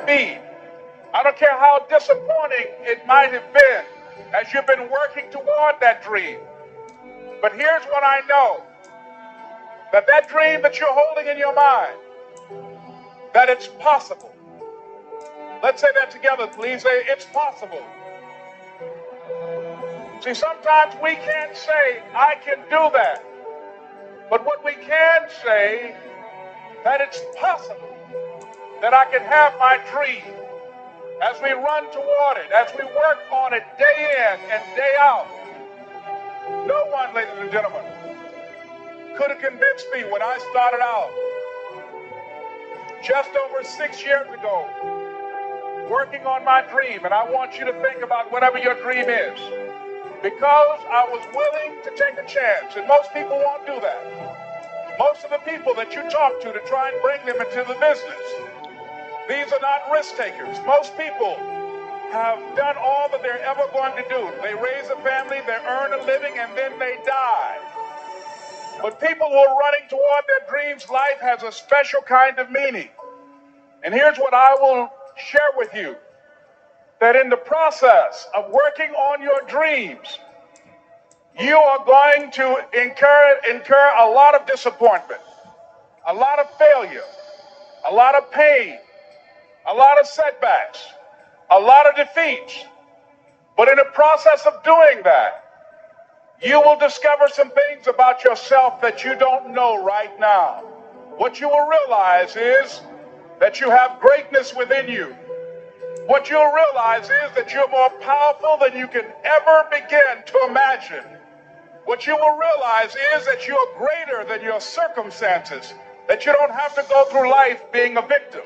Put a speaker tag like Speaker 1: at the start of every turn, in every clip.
Speaker 1: be. I don't care how disappointing it might have been as you've been working toward that dream. But here's what I know, that dream that you're holding in your mind, that it's possible. Let's say that together, please. Say, it's possible. See, sometimes we can't say, I can do that. But what we can say, that it's possible that I can have my dream as we run toward it, as we work on it day in and day out. No one, ladies and gentlemen, could have convinced me when I started out just over 6 years ago, working on my dream. And I want you to think about whatever your dream is, because I was willing to take a chance. And most people won't do that. Most of the people that you talk to try and bring them into the business, these are not risk takers. Most people have done all that they're ever going to do. They raise a family, they earn a living, and then they die. But people who are running toward their dreams, life has a special kind of meaning. And here's what I will share with you, that in the process of working on your dreams, you are going to incur a lot of disappointment, a lot of failure, a lot of pain, a lot of setbacks, a lot of defeats. But in the process of doing that, you will discover some things about yourself that you don't know right now. What you will realize is that you have greatness within you. What you'll realize is that you're more powerful than you can ever begin to imagine. What you will realize is that you're greater than your circumstances, that you don't have to go through life being a victim.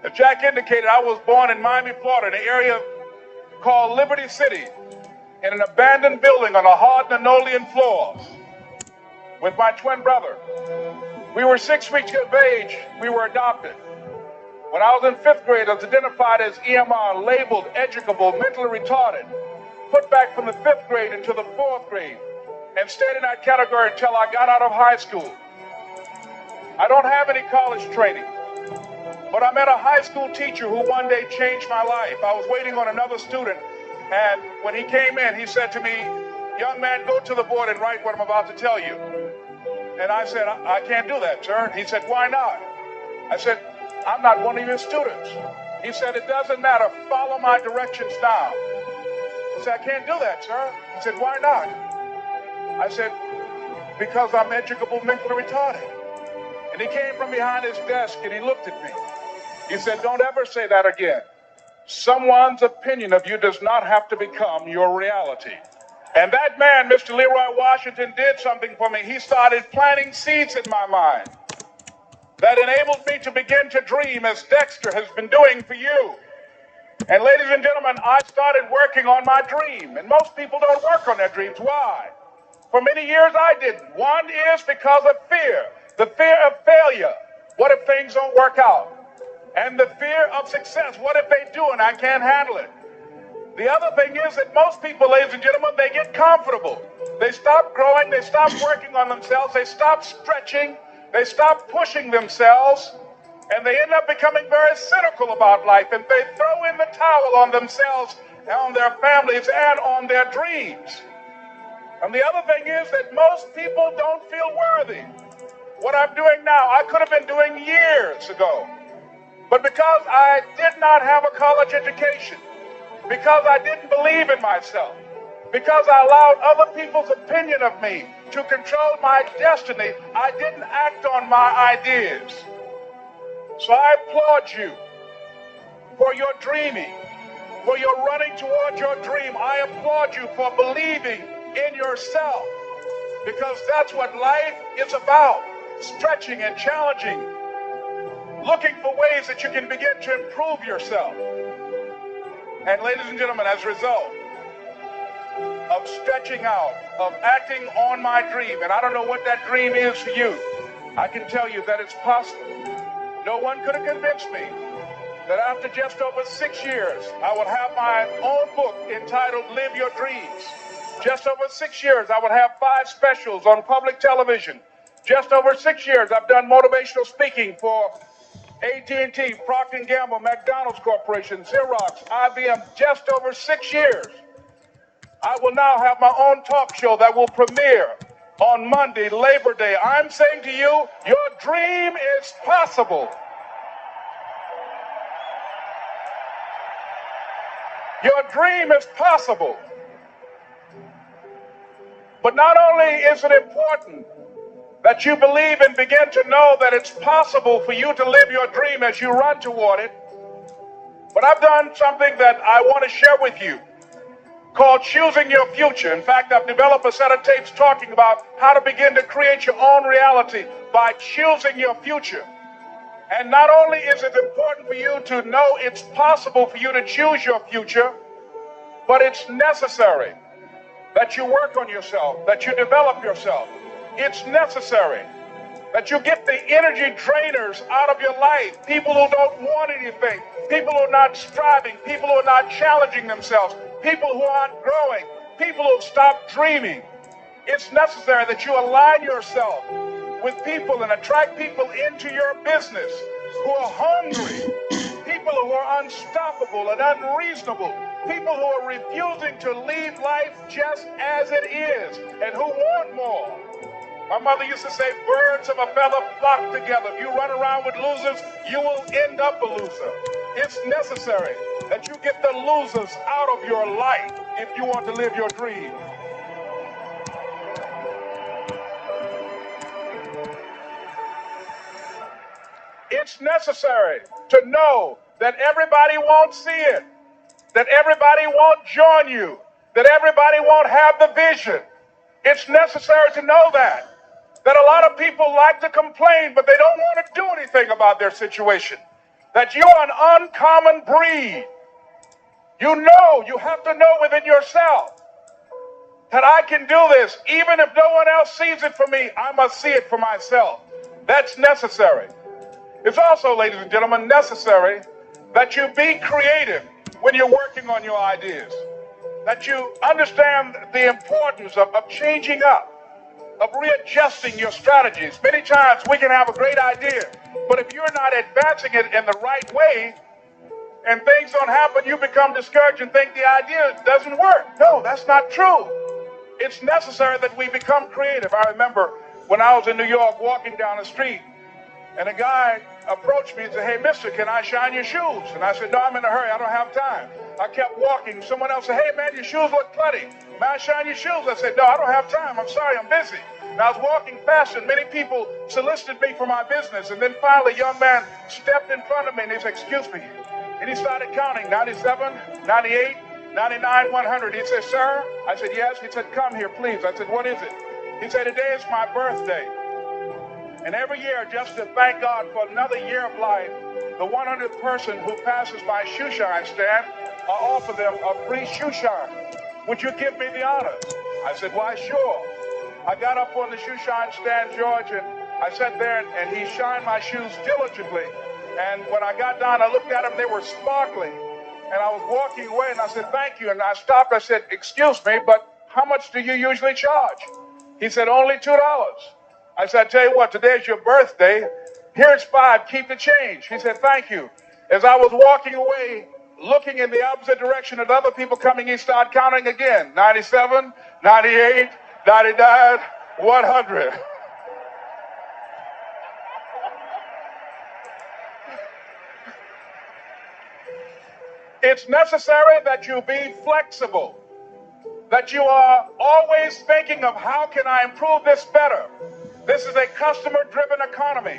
Speaker 1: As Jack indicated, I was born in Miami, Florida, in an area called Liberty City, in an abandoned building on a hard linoleum floor with my twin brother. We were 6 weeks of age. We were adopted. When I was in 5th grade, I was identified as EMR, labeled educable, mentally retarded, put back from the 5th grade into the 4th grade, and stayed in that category until I got out of high school. I don't have any college training, but I met a high school teacher who one day changed my life. I was waiting on another student, and when he came in, he said to me, "Young man, go to the board and write what I'm about to tell you." And I said, I can't do that, sir." He said, "Why not?" I said, "I'm not one of your students." He said, "It doesn't matter. Follow my directions now." I said, "I can't do that, sir." He said, "Why not?" I said, "Because I'm educable, mentally retarded." And he came from behind his desk and he looked at me. He said, "Don't ever say that again. Someone's opinion of you does not have to become your reality." And that man, Mr. Leroy Washington, did something for me. He started planting seeds in my mind that enabled me to begin to dream, as Dexter has been doing for you. And ladies and gentlemen, I started working on my dream. And most people don't work on their dreams. Why? For many years I didn't. One is because of fear. The fear of failure. What if things don't work out? And the fear of success. What if they do and I can't handle it? The other thing is that most people, ladies and gentlemen, they get comfortable. They stop growing. They stop working on themselves. They stop stretching. They stop pushing themselves. And they end up becoming very cynical about life. And they throw in the towel on themselves, on their families, and on their dreams. And the other thing is that most people don't feel worthy. What I'm doing now, I could have been doing years ago. But because I did not have a college education, because I didn't believe in myself, because I allowed other people's opinion of me to control my destiny, I didn't act on my ideas. So I applaud you for your dreaming, for your running toward your dream. I applaud you for believing in yourself, because that's what life is about, stretching and challenging, looking for ways that you can begin to improve yourself. And ladies and gentlemen, as a result of stretching out, of acting on my dream, and I don't know what that dream is for you, I can tell you that it's possible. No one could have convinced me that after just over 6 years, I would have my own book entitled Live Your Dreams. Just over 6 years, I would have 5 specials on public television. Just over 6 years, I've done motivational speaking for AT&T, Procter & Gamble, McDonald's Corporation, Xerox, IBM, just over 6 years. I will now have my own talk show that will premiere on Monday, Labor Day. I'm saying to you, your dream is possible. Your dream is possible. But not only is it important that you believe and begin to know that it's possible for you to live your dream as you run toward it, but I've done something that I want to share with you called Choosing Your Future. In fact, I've developed a set of tapes talking about how to begin to create your own reality by choosing your future. And not only is it important for you to know it's possible for you to choose your future, but it's necessary that you work on yourself, that you develop yourself. It's necessary that you get the energy drainers out of your life, people who don't want anything, people who are not striving, people who are not challenging themselves, people who aren't growing, people who've stopped dreaming. It's necessary that you align yourself with people and attract people into your business who are hungry, people who are unstoppable and unreasonable, people who are refusing to leave life just as it is and who want more. My mother used to say, birds of a feather flock together. If you run around with losers, you will end up a loser. It's necessary that you get the losers out of your life if you want to live your dream. It's necessary to know that everybody won't see it, that everybody won't join you, that everybody won't have the vision. It's necessary to know that a lot of people like to complain, but they don't want to do anything about their situation, that you're an uncommon breed. You have to know within yourself that I can do this. Even if no one else sees it for me, I must see it for myself. That's necessary. It's also, ladies and gentlemen, necessary that you be creative when you're working on your ideas, that you understand the importance of changing up, of readjusting your strategies. Many times we can have a great idea, but if you're not advancing it in the right way and things don't happen, you become discouraged and think the idea doesn't work. No, that's not true. It's necessary that we become creative. I remember when I was in New York walking down the street, and a guy approached me and said, "Hey, mister, can I shine your shoes?" And I said, "No, I'm in a hurry. I don't have time." I kept walking. Someone else said, "Hey, man, your shoes look cruddy. May I shine your shoes?" I said, "No, I don't have time. I'm sorry, I'm busy." And I was walking fast, and many people solicited me for my business. And then finally, a young man stepped in front of me, and he said, "Excuse me." And he started counting, 97, 98, 99, 100. He said, "Sir?" I said, "Yes." He said, "Come here, please." I said, "What is it?" He said, "Today is my birthday. And every year, just to thank God for another year of life, the 100th person who passes my shoe shine stand, I offer them a free shoe shine. Would you give me the honor?" I said, "Why, sure." I got up on the shoe shine stand, George, and I sat there, and he shined my shoes diligently. And when I got down, I looked at them, they were sparkling. And I was walking away, and I said, "Thank you." And I stopped, I said, "Excuse me, but how much do you usually charge?" He said, "Only $2. I said, "I tell you what, today's your birthday. Here's $5, keep the change." He said, "Thank you." As I was walking away, looking in the opposite direction at other people coming, he started counting again. 97, 98, 99, 100. It's necessary that you be flexible, that you are always thinking of how can I improve this better. This is a customer-driven economy.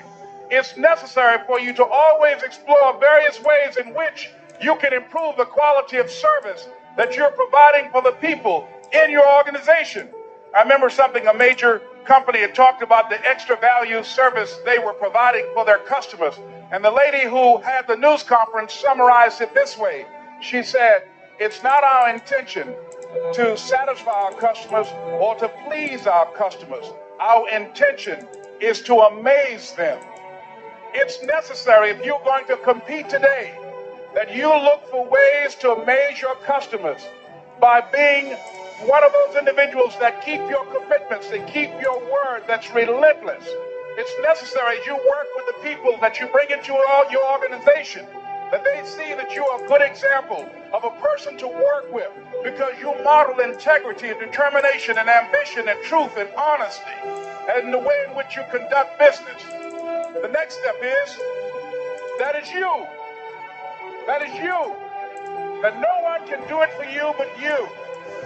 Speaker 1: It's necessary for you to always explore various ways in which you can improve the quality of service that you're providing for the people in your organization. I remember something a major company had talked about, the extra value service they were providing for their customers. And the lady who had the news conference summarized it this way. She said, "It's not our intention to satisfy our customers or to please our customers. Our intention is to amaze them." It's necessary, if you're going to compete today, that you look for ways to amaze your customers by being one of those individuals that keep your commitments, that keep your word, that's relentless. It's necessary as you work with the people that you bring into your organization, that they see that you are a good example of a person to work with because you model integrity and determination and ambition and truth and honesty and the way in which you conduct business. The next step is, that is you. That is you. That no one can do it for you but you.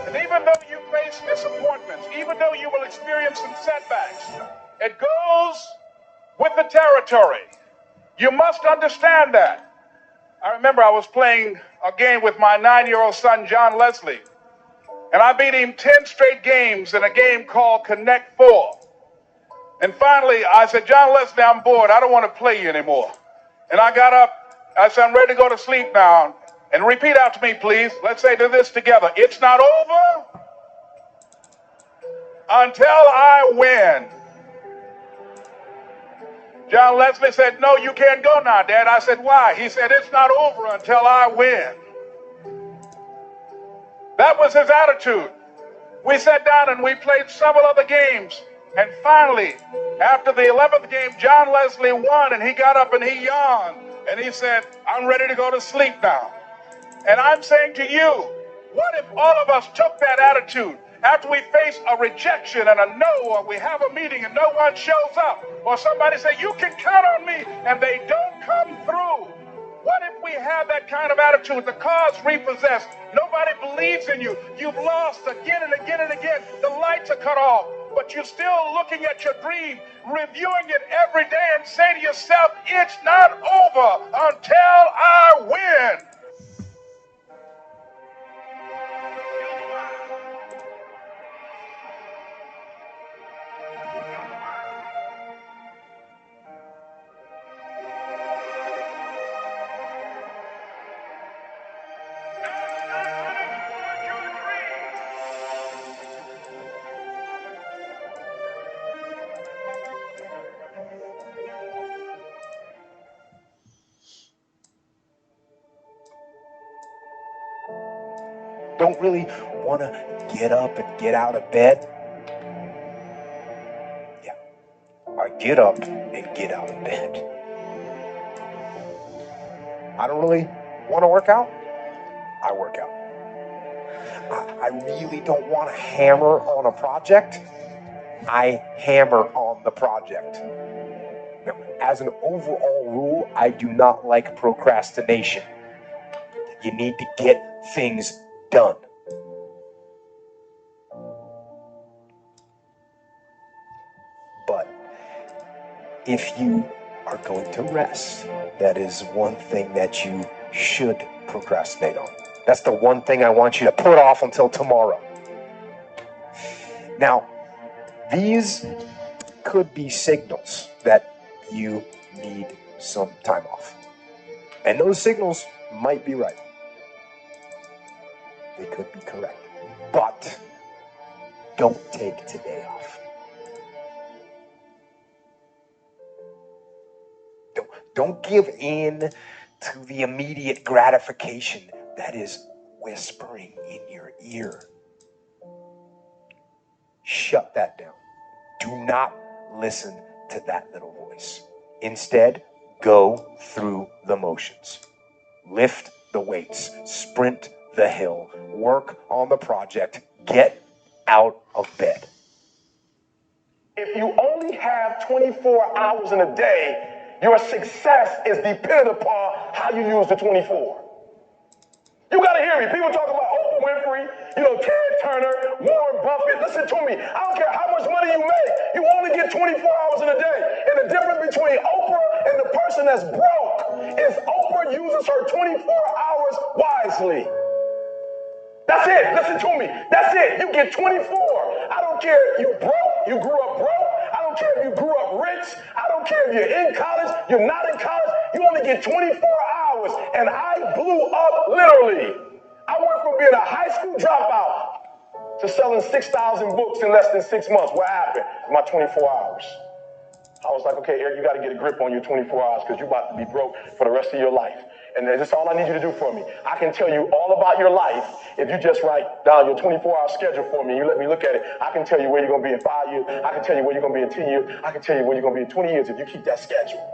Speaker 1: And even though you face disappointments, even though you will experience some setbacks, it goes with the territory. You must understand that. I remember I was playing a game with my 9-year-old son, John Leslie, and I beat him 10 straight games in a game called Connect 4. And finally, I said, John Leslie, I'm bored. I don't want to play you anymore. And I got up. I said, I'm ready to go to sleep now. And repeat out to me, please. Let's say this together. It's not over until I win. John Leslie said, no, you can't go now, Dad. I said, why? He said, it's not over until I win. That was his attitude. We sat down and we played several other games. And finally, after the 11th game, John Leslie won, and he got up and he yawned. And he said, I'm ready to go to sleep now. And I'm saying to you, what if all of us took that attitude after we face a rejection and a no, or we have a meeting and no one shows up, or somebody say, you can count on me, and they don't come through? What if we have that kind of attitude? The car's repossessed. Nobody believes in you. You've lost again and again and again. The lights are cut off, but you're still looking at your dream, reviewing it every day, and say to yourself, it's not over until I win.
Speaker 2: Don't really want to get up and get out of bed? Yeah, I get up and get out of bed. I don't really want to work out? I work out. I really don't want to hammer on a project? I hammer on the project. Now, as an overall rule, I do not like procrastination. You need to get things done. But if you are going to rest, that is one thing that you should procrastinate on. That's the one thing I want you to put off until tomorrow. Now, these could be signals that you need some time off. And those signals might be right. They could be correct. But don't take today off. Don't give in to the immediate gratification that is whispering in your ear. Shut that down. Do not listen to that little voice. Instead, go through the motions. Lift the weights, sprint the hill, work on the project, get out of bed.
Speaker 3: If you only have 24 hours in a day, your success is dependent upon how you use the 24. You gotta hear me. People talk about Oprah Winfrey, Ted Turner, Warren Buffett. Listen to me. I don't care how much money you make. You only get 24 hours in a day. And the difference between Oprah and the person that's broke is Oprah uses her 24 hours wisely. That's it. Listen to me. That's it. You get 24. I don't care if you broke, you grew up broke. I don't care if you grew up rich. I don't care if you're in college, you're not in college. You only get 24 hours. And I blew up literally. I went from being a high school dropout to selling 6,000 books in less than 6 months. What happened? My 24 hours. I was like, okay, Eric, you got to get a grip on your 24 hours because you're about to be broke for the rest of your life. And that's all I need you to do for me. I can tell you all about your life if you just write down your 24-hour schedule for me and you let me look at it. I can tell you where you're going to be in 5 years. I can tell you where you're going to be in 10 years. I can tell you where you're going to be in 20 years if you keep that schedule.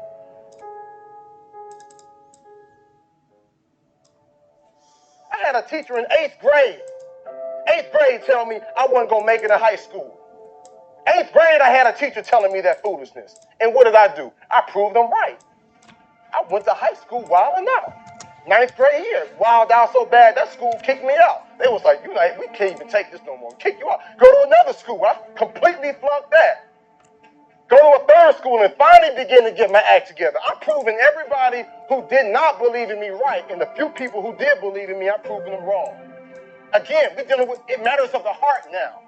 Speaker 3: I had a teacher in 8th grade. 8th grade tell me I wasn't going to make it in high school. 8th grade, I had a teacher telling me that foolishness. And what did I do? I proved them right. I went to high school wilding out. 9th grade year, wild out so bad that school kicked me out. They was like, we can't even take this no more. Kick you out. Go to another school. I completely flunked that. Go to a third school and finally begin to get my act together. I'm proving everybody who did not believe in me right, and the few people who did believe in me, I'm proving them wrong. Again, we're dealing with it matters of the heart now.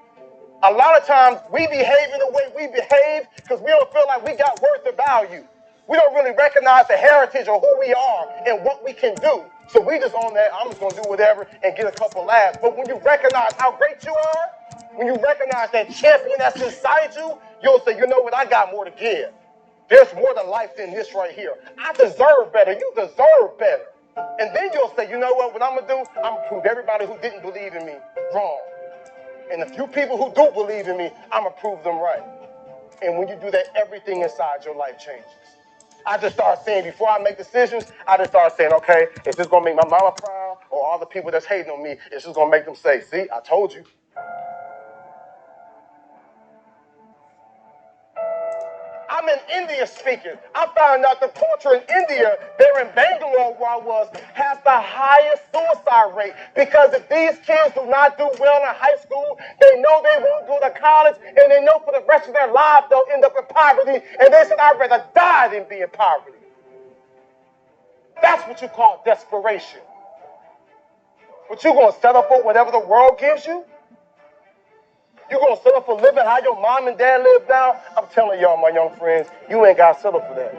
Speaker 3: A lot of times we behave in the way we behave because we don't feel like we got worth or value. We don't really recognize the heritage of who we are and what we can do. So we just on that, I'm just going to do whatever and get a couple laughs. But when you recognize how great you are, when you recognize that champion that's inside you, you'll say, you know what, I got more to give. There's more to life than this right here. I deserve better. You deserve better. And then you'll say, you know what I'm going to do? I'm going to prove everybody who didn't believe in me wrong. And the few people who do believe in me, I'm going to prove them right. And when you do that, everything inside your life changes. I just start saying, before I make decisions, I just start saying, okay, is this going to make my mama proud? Or all the people that's hating on me, is this going to make them say, see, I told you. I'm in India speaking. I found out the culture in India, there in Bangalore where I was, has the highest suicide rate. Because if these kids do not do well in high school, they know they won't go to college, and they know for the rest of their lives they'll end up in poverty. And they said, I'd rather die than be in poverty. That's what you call desperation. But you going to settle for whatever the world gives you? You going to settle for living how your mom and dad live now? I'm telling y'all, my young friends, you ain't got to settle for that.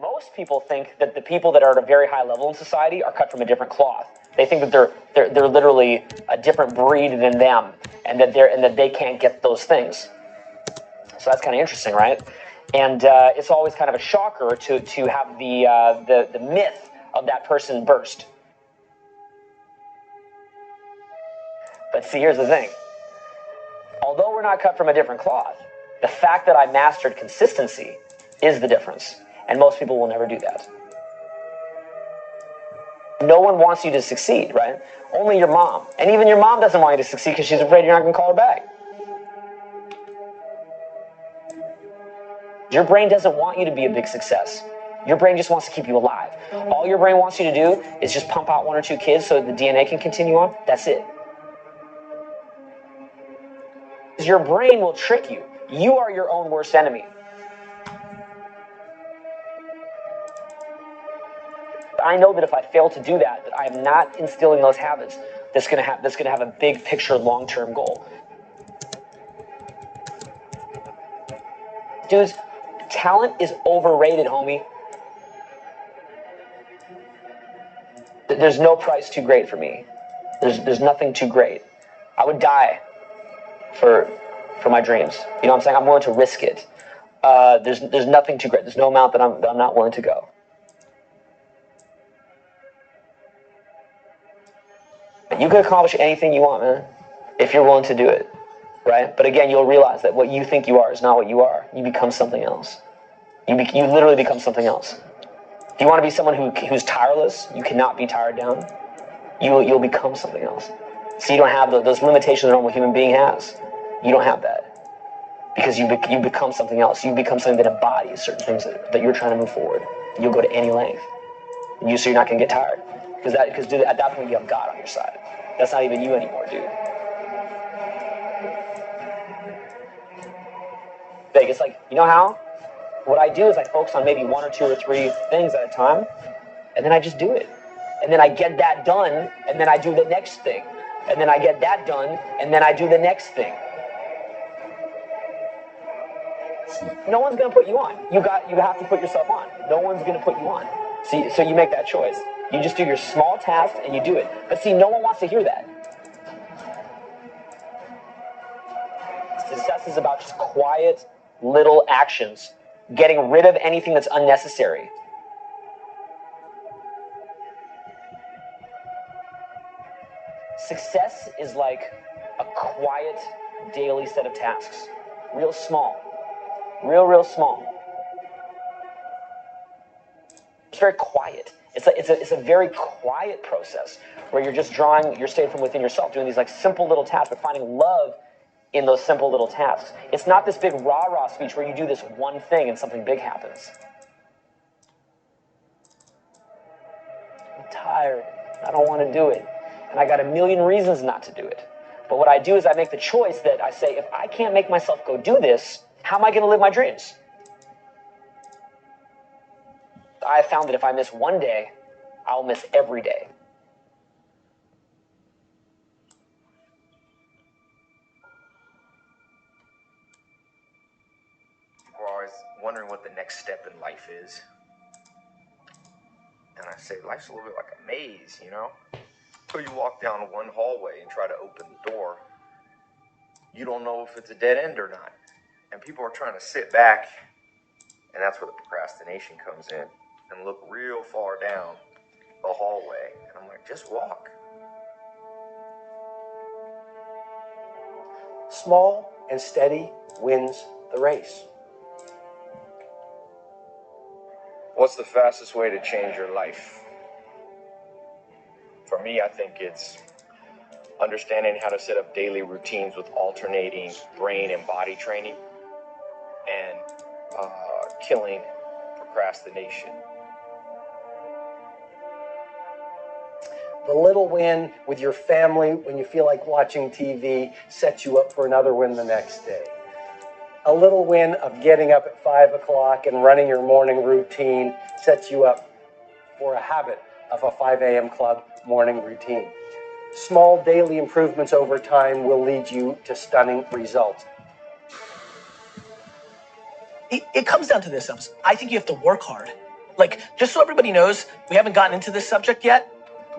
Speaker 4: Most people think that the people that are at a very high level in society are cut from a different cloth. They think that they're literally a different breed than them, and that they can't get those things. So that's kind of interesting, right? And it's always kind of a shocker to have the myth of that person burst. But see, here's the thing. Although we're not cut from a different cloth, the fact that I mastered consistency is the difference. And most people will never do that. No one wants you to succeed, right? Only your mom. And even your mom doesn't want you to succeed because she's afraid you're not going to call her back. Your brain doesn't want you to be a big success. Your brain just wants to keep you alive. All your brain wants you to do is just pump out 1 or 2 kids so the DNA can continue on. That's it. Your brain will trick you. You are your own worst enemy. I know that if I fail to do that, that I am not instilling those habits that's going to have a big picture, long-term goal. Dudes, talent is overrated, homie. There's no price too great for me. There's nothing too great. I would die for my dreams. You know what I'm saying? I'm willing to risk it. There's nothing too great. There's no amount that I'm not willing to go. You can accomplish anything you want, man, if you're willing to do it, right? But again, you'll realize that what you think you are is not what you are. You become something else. You literally become something else. If you want to be someone who's tireless, you cannot be tired down. You'll become something else. So you don't have those limitations a normal human being has. You don't have that. Because you become something else. You become something that embodies certain things that you're trying to move forward. You'll go to any length. So you're not going to get tired. Because dude, at that point you have God on your side. That's not even you anymore, dude. It's like, you know how? What I do is I focus on maybe 1 or 2 or 3 things at a time, and then I just do it. And then I get that done, and then I do the next thing. And then I get that done, and then I do the next thing. No one's going to put you on. You have to put yourself on. No one's going to put you on. So you make that choice. You just do your small task and you do it. But see, no one wants to hear that. Success is about just quiet little actions, getting rid of anything that's unnecessary. Success is like a quiet daily set of tasks. Real small. Real small. It's very quiet. It's a very quiet process where you're just you're staying from within yourself, doing these like simple little tasks, but finding love in those simple little tasks. It's not this big rah-rah speech where you do this one thing and something big happens. I'm tired. I don't want to do it. And I got a million reasons not to do it. But what I do is I make the choice that I say, if I can't make myself go do this, how am I going to live my dreams? I have found that if I miss one day, I'll miss every day.
Speaker 2: We're always wondering what the next step in life is. And I say, life's a little bit like a maze, you know? So you walk down one hallway and try to open the door. You don't know if it's a dead end or not. And people are trying to sit back, and that's where the procrastination comes in, and look real far down the hallway. And I'm like, just walk.
Speaker 5: Small and steady wins the race.
Speaker 2: What's the fastest way to change your life? For me, I think it's understanding how to set up daily routines with alternating brain and body training, and killing procrastination.
Speaker 5: The little win with your family when you feel like watching TV sets you up for another win the next day. A little win of getting up at 5 o'clock and running your morning routine sets you up for a habit of a 5 a.m. club morning routine. Small daily improvements over time will lead you to stunning results.
Speaker 6: It comes down to this, Elvis. I think you have to work hard. Like, just so everybody knows, we haven't gotten into this subject yet.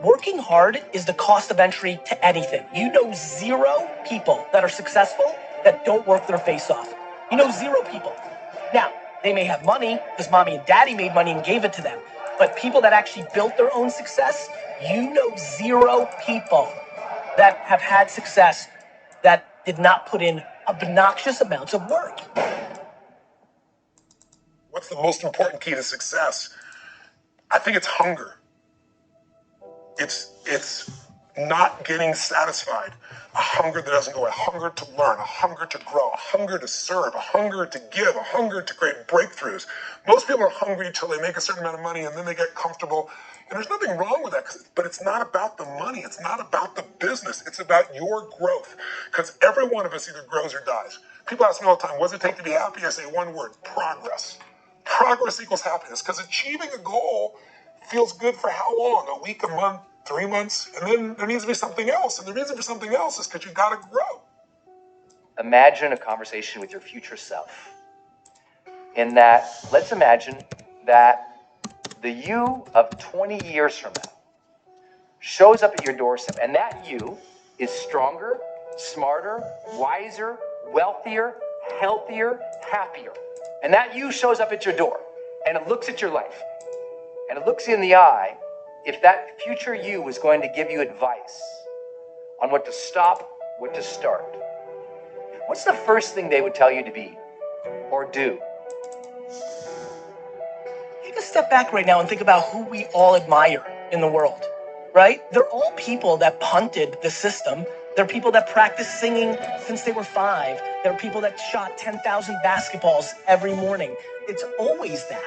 Speaker 6: Working hard is the cost of entry to anything. You know 0 people that are successful that don't work their face off. You know 0 people. Now, they may have money because mommy and daddy made money and gave it to them. But people that actually built their own success, you know 0 people that have had success that did not put in obnoxious amounts of work.
Speaker 3: What's the most important key to success? I think it's hunger. It's not getting satisfied. A hunger that doesn't go, a hunger to learn, a hunger to grow, a hunger to serve, a hunger to give, a hunger to create breakthroughs. Most people are hungry until they make a certain amount of money and then they get comfortable. And there's nothing wrong with that, but it's not about the money. It's not about the business. It's about your growth. Because every one of us either grows or dies. People ask me all the time, what does it take to be happy? I say one word, progress. Progress equals happiness, because achieving a goal feels good for how long? A week, a month, 3 months? And then there needs to be something else. And the reason for something else is because you got to grow.
Speaker 7: Imagine a conversation with your future self. In that, let's imagine that the you of 20 years from now shows up at your doorstep, and that you is stronger, smarter, wiser, wealthier, healthier, happier. And that you shows up at your door, and it looks at your life, and it looks you in the eye. If that future you was going to give you advice on what to stop, what to start, what's the first thing they would tell you to be or do?
Speaker 6: Take a step back right now and think about who we all admire in the world, right? They're all people that punted the system. They're people that practiced singing since they were 5. There are people that shot 10,000 basketballs every morning. It's always that.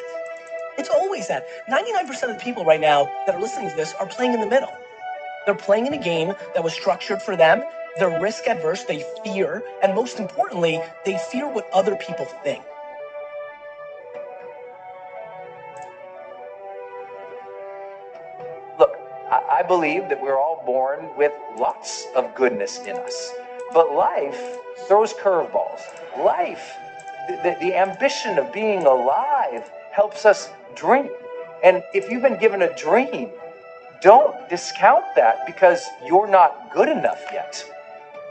Speaker 6: It's always that. 99% of the people right now that are listening to this are playing in the middle. They're playing in a game that was structured for them. They're risk adverse. They fear. And most importantly, they fear what other people think.
Speaker 7: Look, I believe that we're all born with lots of goodness in us. But life throws curveballs. Life, the ambition of being alive helps us dream. And if you've been given a dream, don't discount that because you're not good enough yet.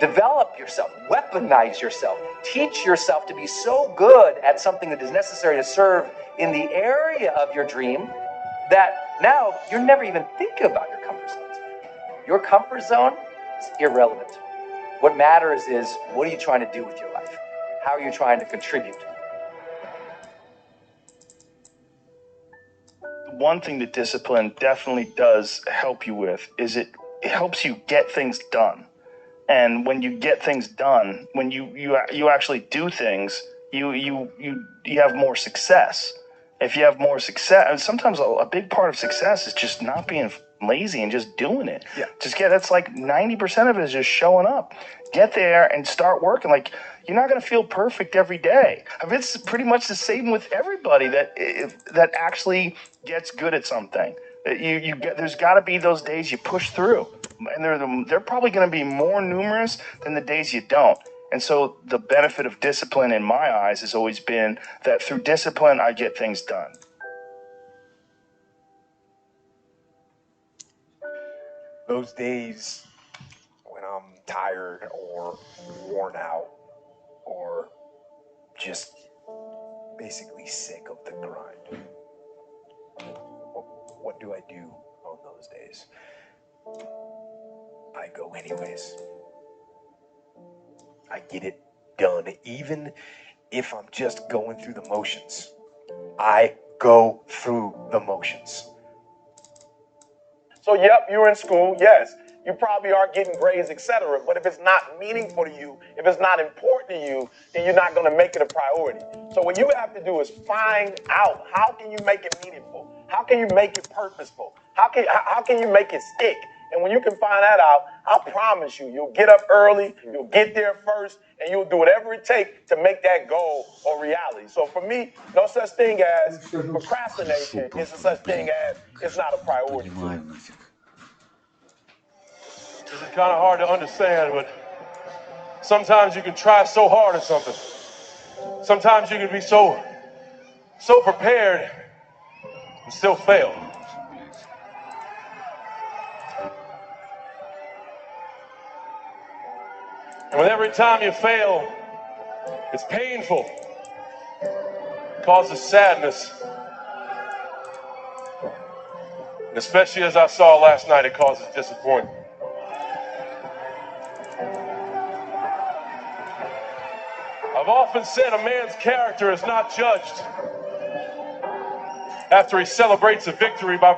Speaker 7: Develop yourself, weaponize yourself, teach yourself to be so good at something that is necessary to serve in the area of your dream that now you're never even thinking about your comfort zone. Your comfort zone is irrelevant. What matters is, what are you trying to do with your life? How are you trying to contribute?
Speaker 8: One thing that discipline definitely does help you with is it helps you get things done. And when you get things done, when you actually do things, you have more success. If you have more success, and sometimes a big part of success is just not being lazy and just doing it.
Speaker 2: Yeah.
Speaker 8: That's like 90% of it is just showing up. Get there and start working. Like, you're not going to feel perfect every day. I mean, it's pretty much the same with everybody that actually gets good at something. There's got to be those days you push through, and they're probably going to be more numerous than the days you don't. And so the benefit of discipline in my eyes has always been that through discipline, I get things done.
Speaker 2: Those days when I'm tired or worn out or just basically sick of the grind, what do I do on those days? I go anyways. I get it done, even if I'm just going through the motions. I go through the motions.
Speaker 3: So, yep, you're in school, yes. You probably are getting grades, etc. But if it's not meaningful to you, if it's not important to you, then you're not going to make it a priority. So what you have to do is find out, how can you make it meaningful? How can you make it purposeful? How can you make it stick? And when you can find that out, I promise you, you'll get up early, you'll get there first, and you'll do whatever it takes to make that goal a reality. So for me, no such thing as procrastination. It's a such thing as it's not a priority.
Speaker 1: This is kind of hard to understand, but sometimes you can try so hard at something. Sometimes you can be so prepared and still fail. And with every time you fail, it's painful. It causes sadness. And especially as I saw last night, it causes disappointment. I've often said a man's character is not judged after he celebrates a victory, but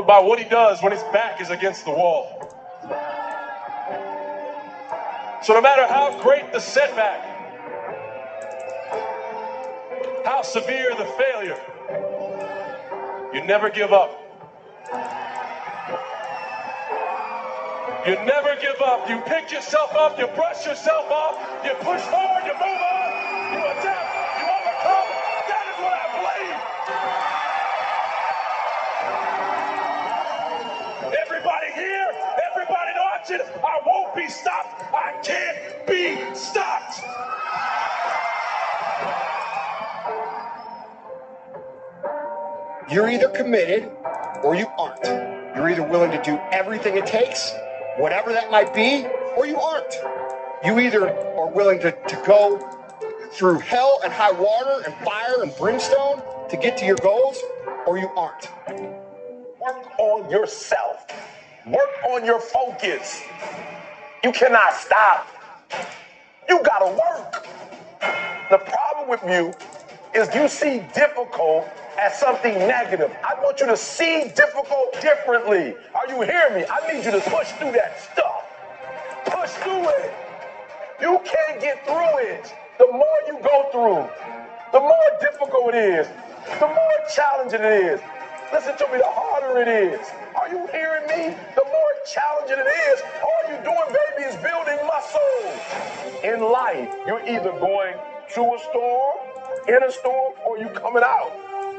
Speaker 1: by what he does when his back is against the wall. So no matter how great the setback, how severe the failure, you never give up. You never give up. You pick yourself up, you brush yourself off, you push forward, you move on, you adapt, you overcome. That is what I believe. Everybody here, everybody watching, I won't be stopped. I can't be stopped.
Speaker 2: You're either committed or you aren't. You're either willing to do everything it takes, whatever that might be, or you aren't. You either are willing to go through hell and high water and fire and brimstone to get to your goals, or you aren't.
Speaker 3: Work on yourself. Work on your focus. You cannot stop. You gotta work. The problem with you is you see difficult as something negative. I want you to see difficult differently. Are you hearing me? I need you to push through that stuff. Push through it. You can't get through it. The more you go through, the more difficult it is, the more challenging it is. Listen to me, the harder it is. Are you hearing me? The more challenging it is, all you're doing, baby, is building muscle. In life, you're either going through a storm, in a storm, or you coming out.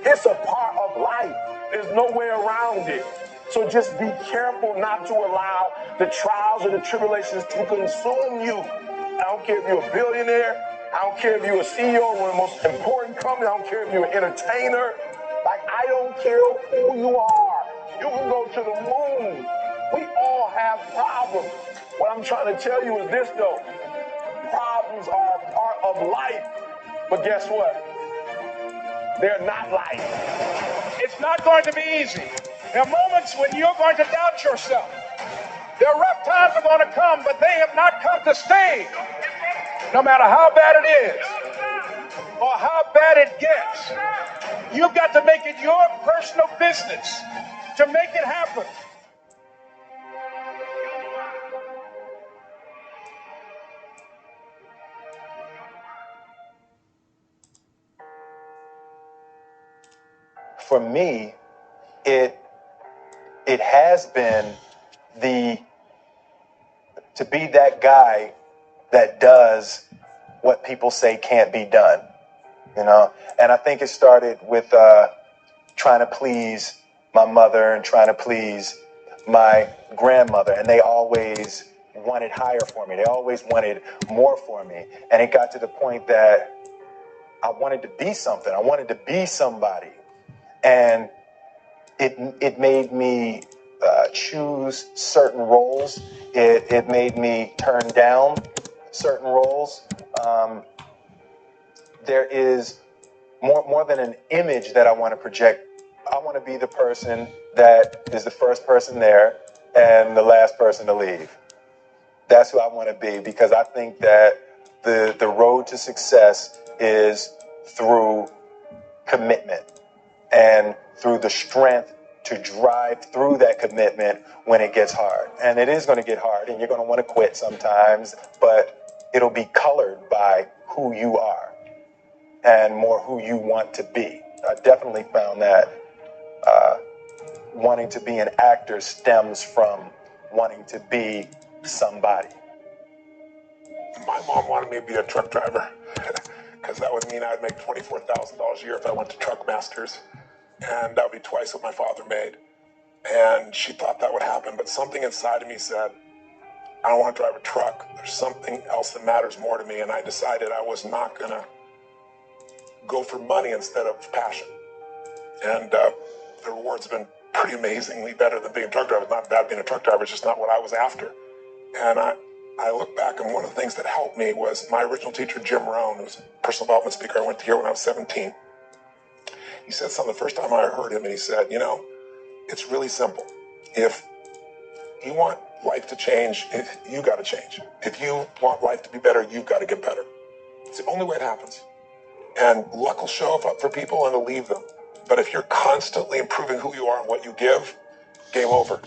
Speaker 3: It's a part of life. There's no way around it. So just be careful not to allow the trials and the tribulations to consume you. I don't care if you're a billionaire. I don't care if you're a CEO of one of the most important companies. I don't care if you're an entertainer. Like I don't care who you are. You can go to the moon. We all have problems. What I'm trying to tell you is this, though. Problems are a part of life. But guess what? They're not life.
Speaker 1: It's not going to be easy. There are moments when you're going to doubt yourself. There are rough times are going to come, but they have not come to stay. No matter how bad it is or how bad it gets, you've got to make it your personal business to make it happen.
Speaker 9: For me, it has been to be that guy that does what people say can't be done, you know? And I think it started with trying to please my mother and trying to please my grandmother, and they always wanted higher for me. They always wanted more for me. And it got to the point that I wanted to be something. I wanted to be somebody. And it made me choose certain roles. It made me turn down certain roles. There is more than an image that I want to project. I want to be the person that is the first person there and the last person to leave. That's who I want to be, because I think that the road to success is through commitment and through the strength to drive through that commitment when it gets hard. And it is going to get hard, and you're going to want to quit sometimes, but it'll be colored by who you are and more who you want to be. I definitely found that wanting to be an actor stems from wanting to be somebody.
Speaker 1: My mom wanted me to be a truck driver because that would mean I'd make $24,000 a year if I went to Truck Masters. And that would be twice what my father made. And she thought that would happen, but something inside of me said, I don't want to drive a truck. There's something else that matters more to me. And I decided I was not going to go for money instead of passion. And the rewards have been pretty amazingly better than being a truck driver. It's not bad being a truck driver, it's just not what I was after. And I look back, and one of the things that helped me was my original teacher, Jim Rohn, who was a personal development speaker. I went to hear when I was 17. He said something the first time I heard him, and he said, you know, it's really simple. If you want life to change, you got to change. If you want life to be better, you've got to get better. It's the only way it happens. And luck will show up for people and it'll leave them. But if you're constantly improving who you are and what you give, game over.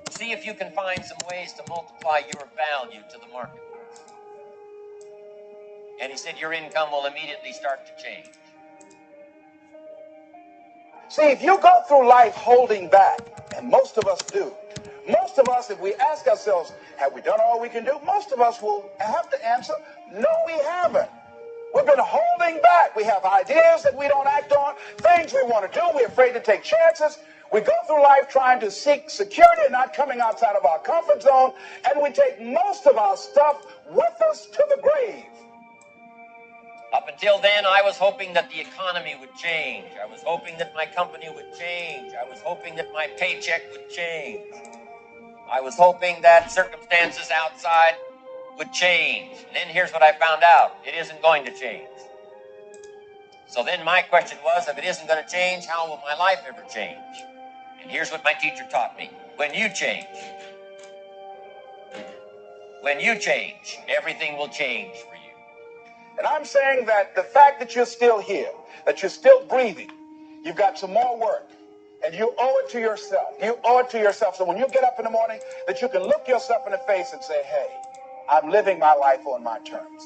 Speaker 10: See if you can find some ways to multiply your value to the marketplace. And he said your income will immediately start to change.
Speaker 11: See, if you go through life holding back, and most of us do, most of us, if we ask ourselves, have we done all we can do? Most of us will have to answer, no, we haven't. We've been holding back. We have ideas that we don't act on, things we want to do. We're afraid to take chances. We go through life trying to seek security and not coming outside of our comfort zone, and we take most of our stuff with us to the grave.
Speaker 10: Up until then, I was hoping that the economy would change. I was hoping that my company would change. I was hoping that my paycheck would change. I was hoping that circumstances outside would change. And then here's what I found out. It isn't going to change. So then my question was, if it isn't going to change, how will my life ever change? And here's what my teacher taught me. When you change, everything will change for you.
Speaker 11: And I'm saying that the fact that you're still here, that you're still breathing, you've got some more work, and you owe it to yourself. You owe it to yourself. So when you get up in the morning, that you can look yourself in the face and say, hey, I'm living my life on my terms.